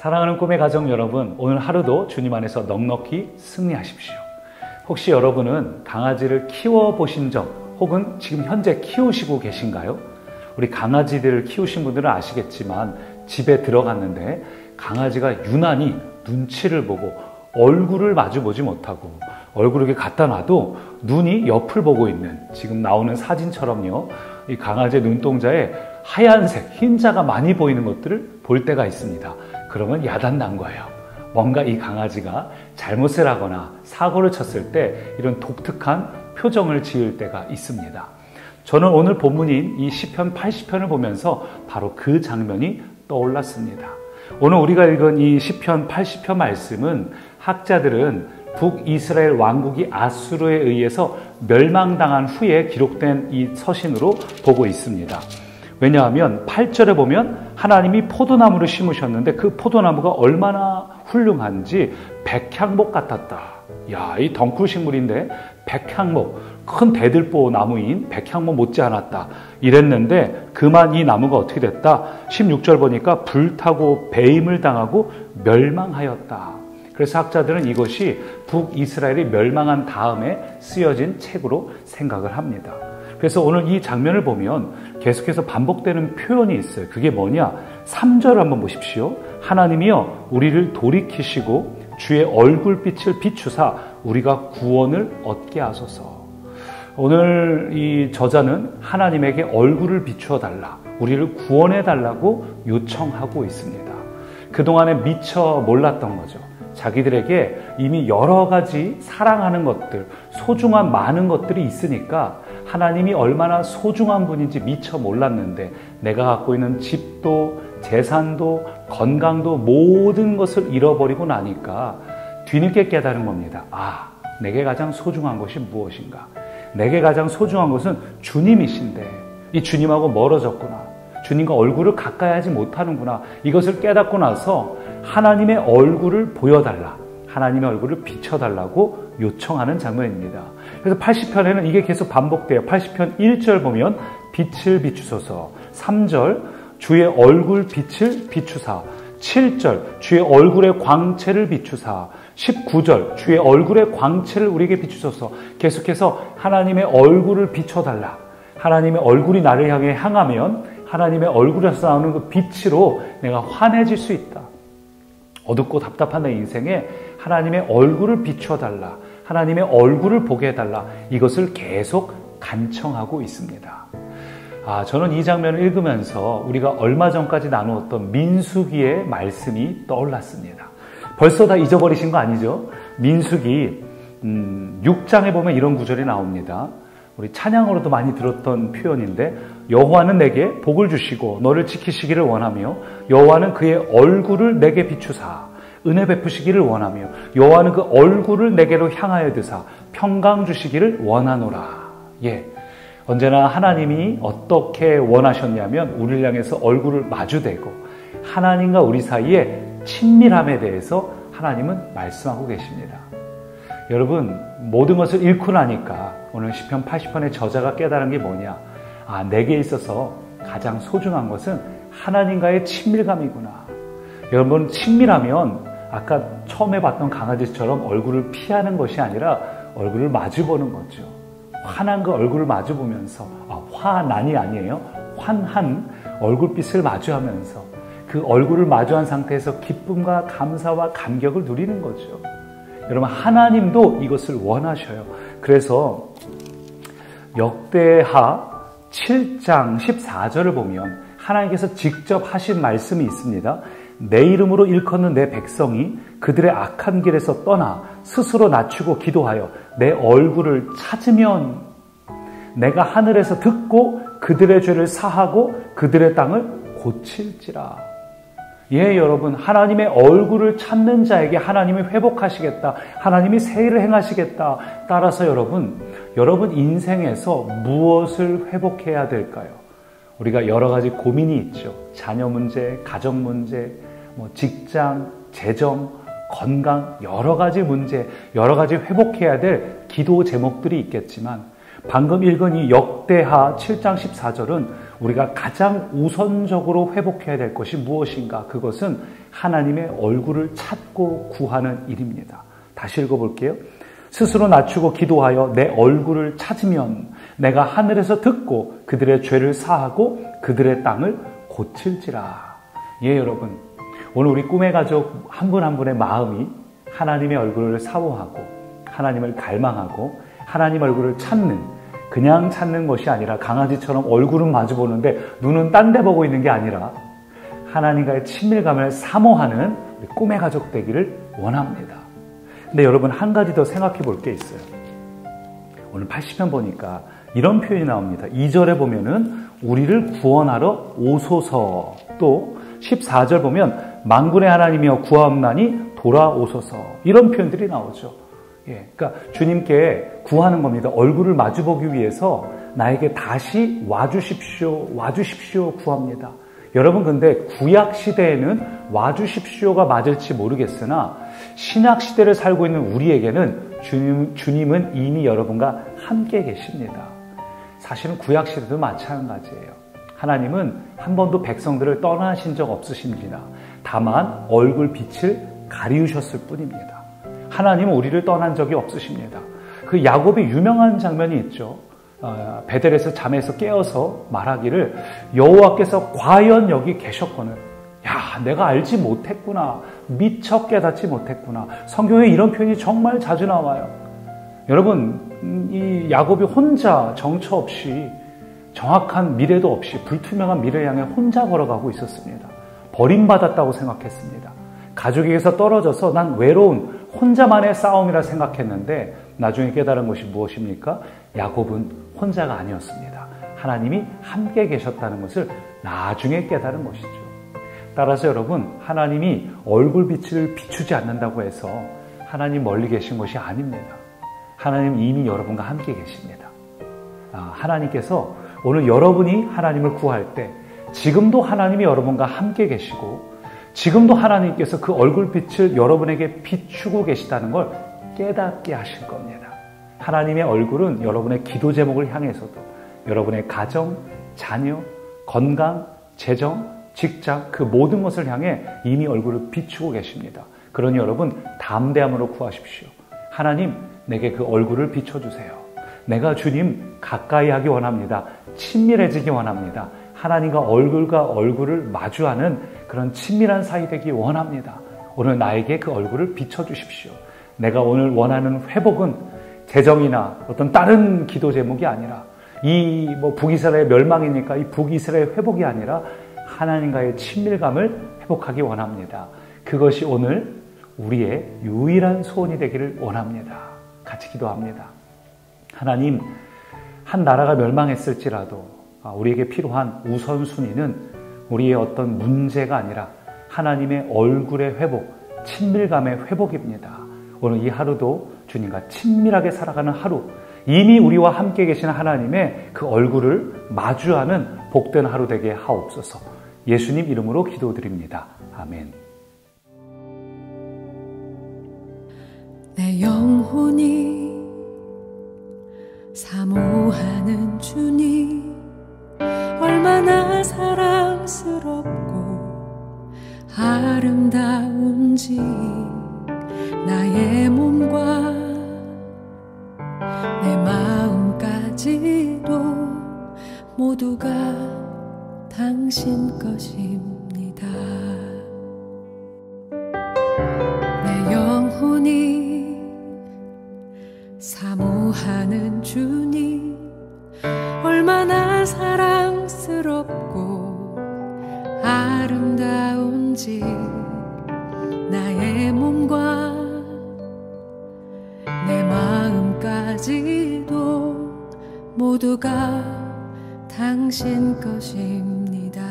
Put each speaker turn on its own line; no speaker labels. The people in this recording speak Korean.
사랑하는 꿈의 가정 여러분, 오늘 하루도 주님 안에서 넉넉히 승리하십시오. 혹시 여러분은 강아지를 키워보신 적 혹은 지금 현재 키우시고 계신가요? 우리 강아지들을 키우신 분들은 아시겠지만 집에 들어갔는데 강아지가 유난히 눈치를 보고 얼굴을 마주보지 못하고 얼굴을 이렇게 갖다 놔도 눈이 옆을 보고 있는, 지금 나오는 사진처럼요, 이 강아지의 눈동자에 하얀색 흰자가 많이 보이는 것들을 볼 때가 있습니다. 그러면 야단난 거예요. 뭔가 이 강아지가 잘못을 하거나 사고를 쳤을 때 이런 독특한 표정을 지을 때가 있습니다. 저는 오늘 본문인 이 시편 80편을 보면서 바로 그 장면이 떠올랐습니다. 오늘 우리가 읽은 이 시편 80편 말씀은 학자들은 북이스라엘 왕국이 아수르에 의해서 멸망당한 후에 기록된 이 서신으로 보고 있습니다. 왜냐하면 8절에 보면 하나님이 포도나무를 심으셨는데 그 포도나무가 얼마나 훌륭한지 백향목 같았다. 야, 이 덩쿨식물인데 백향목, 큰 대들보 나무인 백향목 못지 않았다. 이랬는데 그만 이 나무가 어떻게 됐다? 16절 보니까 불타고 배임을 당하고 멸망하였다. 그래서 학자들은 이것이 북이스라엘이 멸망한 다음에 쓰여진 책으로 생각을 합니다. 그래서 오늘 이 장면을 보면 계속해서 반복되는 표현이 있어요. 그게 뭐냐? 3절을 한번 보십시오. 하나님이여 우리를 돌이키시고 주의 얼굴빛을 비추사 우리가 구원을 얻게 하소서. 오늘 이 저자는 하나님에게 얼굴을 비추어 달라, 우리를 구원해 달라고 요청하고 있습니다. 그동안에 미처 몰랐던 거죠. 자기들에게 이미 여러 가지 사랑하는 것들, 소중한 많은 것들이 있으니까 하나님이 얼마나 소중한 분인지 미처 몰랐는데 내가 갖고 있는 집도 재산도 건강도 모든 것을 잃어버리고 나니까 뒤늦게 깨달은 겁니다. 아, 내게 가장 소중한 것이 무엇인가? 내게 가장 소중한 것은 주님이신데 이 주님하고 멀어졌구나. 주님과 얼굴을 가까이 하지 못하는구나. 이것을 깨닫고 나서 하나님의 얼굴을 보여달라, 하나님의 얼굴을 비춰달라고 요청하는 장면입니다. 그래서 80편에는 이게 계속 반복돼요. 80편 1절 보면 빛을 비추소서, 3절 주의 얼굴 빛을 비추사, 7절 주의 얼굴의 광채를 비추사, 19절 주의 얼굴의 광채를 우리에게 비추소서. 계속해서 하나님의 얼굴을 비춰달라. 하나님의 얼굴이 나를 향해 향하면 하나님의 얼굴에서 나오는 그 빛으로 내가 환해질 수 있다. 어둡고 답답한 내 인생에 하나님의 얼굴을 비추어달라, 하나님의 얼굴을 보게 해달라, 이것을 계속 간청하고 있습니다. 저는 이 장면을 읽으면서 우리가 얼마 전까지 나누었던 민수기의 말씀이 떠올랐습니다. 벌써 다 잊어버리신 거 아니죠? 민수기 6장에 보면 이런 구절이 나옵니다. 우리 찬양으로도 많이 들었던 표현인데, 여호와는 내게 복을 주시고 너를 지키시기를 원하며 여호와는 그의 얼굴을 내게 비추사 은혜 베푸시기를 원하며 여호와는 그 얼굴을 내게로 향하여 드사 평강 주시기를 원하노라. 예, 언제나 하나님이 어떻게 원하셨냐면 우리를 향해서 얼굴을 마주대고 하나님과 우리 사이의 친밀함에 대해서 하나님은 말씀하고 계십니다. 여러분, 모든 것을 잃고 나니까 오늘 시편 80편의 저자가 깨달은 게 뭐냐? 내게 있어서 가장 소중한 것은 하나님과의 친밀감이구나. 여러분, 친밀하면 아까 처음에 봤던 강아지처럼 얼굴을 피하는 것이 아니라 얼굴을 마주보는 거죠. 환한 그 얼굴을 마주보면서, 화난이 아니에요. 환한 얼굴빛을 마주하면서 그 얼굴을 마주한 상태에서 기쁨과 감사와 감격을 누리는 거죠. 여러분, 하나님도 이것을 원하셔요. 그래서 역대하 7장 14절을 보면 하나님께서 직접 하신 말씀이 있습니다. 내 이름으로 일컫는 내 백성이 그들의 악한 길에서 떠나 스스로 낮추고 기도하여 내 얼굴을 찾으면 내가 하늘에서 듣고 그들의 죄를 사하고 그들의 땅을 고칠지라. 예, 여러분, 하나님의 얼굴을 찾는 자에게 하나님이 회복하시겠다, 하나님이 새 일을 행하시겠다. 따라서 여러분 인생에서 무엇을 회복해야 될까요? 우리가 여러 가지 고민이 있죠. 자녀 문제, 가정 문제, 직장, 재정, 건강, 여러 가지 문제, 여러 가지 회복해야 될 기도 제목들이 있겠지만 방금 읽은 이 역대하 7장 14절은 우리가 가장 우선적으로 회복해야 될 것이 무엇인가? 그것은 하나님의 얼굴을 찾고 구하는 일입니다. 다시 읽어볼게요. 스스로 낮추고 기도하여 내 얼굴을 찾으면 내가 하늘에서 듣고 그들의 죄를 사하고 그들의 땅을 고칠지라. 예, 여러분. 오늘 우리 꿈의 가족 한 분 한 분의 마음이 하나님의 얼굴을 사모하고 하나님을 갈망하고 하나님 얼굴을 찾는, 그냥 찾는 것이 아니라 강아지처럼 얼굴은 마주 보는데 눈은 딴 데 보고 있는 게 아니라 하나님과의 친밀감을 사모하는 우리 꿈의 가족 되기를 원합니다. 근데 여러분, 한 가지 더 생각해 볼 게 있어요. 오늘 80편 보니까 이런 표현이 나옵니다. 2절에 보면은 우리를 구원하러 오소서, 또 14절 보면 만군의 하나님이여 구하옵나니 돌아오소서, 이런 표현들이 나오죠. 예, 그러니까 주님께 구하는 겁니다. 얼굴을 마주보기 위해서 나에게 다시 와주십시오, 와주십시오 구합니다. 여러분, 근데 구약 시대에는 와주십시오가 맞을지 모르겠으나 신약 시대를 살고 있는 우리에게는 주님은 이미 여러분과 함께 계십니다. 사실은 구약 시대도 마찬가지예요. 하나님은 한 번도 백성들을 떠나신 적 없으십니다. 다만 얼굴 빛을 가리우셨을 뿐입니다. 하나님은 우리를 떠난 적이 없으십니다. 그 야곱의 유명한 장면이 있죠. 베델에서 잠에서 깨어서 말하기를 여호와께서 과연 여기 계셨거늘, 야, 내가 알지 못했구나, 미처 깨닫지 못했구나. 성경에 이런 표현이 정말 자주 나와요. 여러분, 이 야곱이 혼자 정처 없이, 정확한 미래도 없이 불투명한 미래를 향해 혼자 걸어가고 있었습니다. 버림받았다고 생각했습니다. 가족에게서 떨어져서 난 외로운 혼자만의 싸움이라 생각했는데 나중에 깨달은 것이 무엇입니까? 야곱은 혼자가 아니었습니다. 하나님이 함께 계셨다는 것을 나중에 깨달은 것이죠. 따라서 여러분, 하나님이 얼굴빛을 비추지 않는다고 해서 하나님 멀리 계신 것이 아닙니다. 하나님 이미 여러분과 함께 계십니다. 하나님께서 오늘 여러분이 하나님을 구할 때 지금도 하나님이 여러분과 함께 계시고 지금도 하나님께서 그 얼굴빛을 여러분에게 비추고 계시다는 걸 깨닫게 하실 겁니다. 하나님의 얼굴은 여러분의 기도 제목을 향해서도 여러분의 가정, 자녀, 건강, 재정, 직장, 그 모든 것을 향해 이미 얼굴을 비추고 계십니다. 그러니 여러분, 담대함으로 구하십시오. 하나님, 내게 그 얼굴을 비춰주세요. 내가 주님 가까이 하기 원합니다. 친밀해지기 원합니다. 하나님과 얼굴을 마주하는 그런 친밀한 사이 되기 원합니다. 오늘 나에게 그 얼굴을 비춰주십시오. 내가 오늘 원하는 회복은 재정이나 어떤 다른 기도 제목이 아니라 이 북이스라엘 멸망이니까 이 북이스라엘 회복이 아니라 하나님과의 친밀감을 회복하기 원합니다. 그것이 오늘 우리의 유일한 소원이 되기를 원합니다. 같이 기도합니다. 하나님, 한 나라가 멸망했을지라도 우리에게 필요한 우선순위는 우리의 어떤 문제가 아니라 하나님의 얼굴의 회복, 친밀감의 회복입니다. 오늘 이 하루도 주님과 친밀하게 살아가는 하루, 이미 우리와 함께 계신 하나님의 그 얼굴을 마주하는 복된 하루 되게 하옵소서. 예수님 이름으로 기도드립니다. 아멘.
내 영혼이 사모하는 주님, 얼마나 사랑스럽고 아름다운지 나의 몸과 내 마음까지도 모두가 당신 것입니다. 내 영혼이 사모하는 주님, 얼마나 사랑스럽고 아름다운지 나의 몸과 내 마음까지도 모두가 당신 것입니다.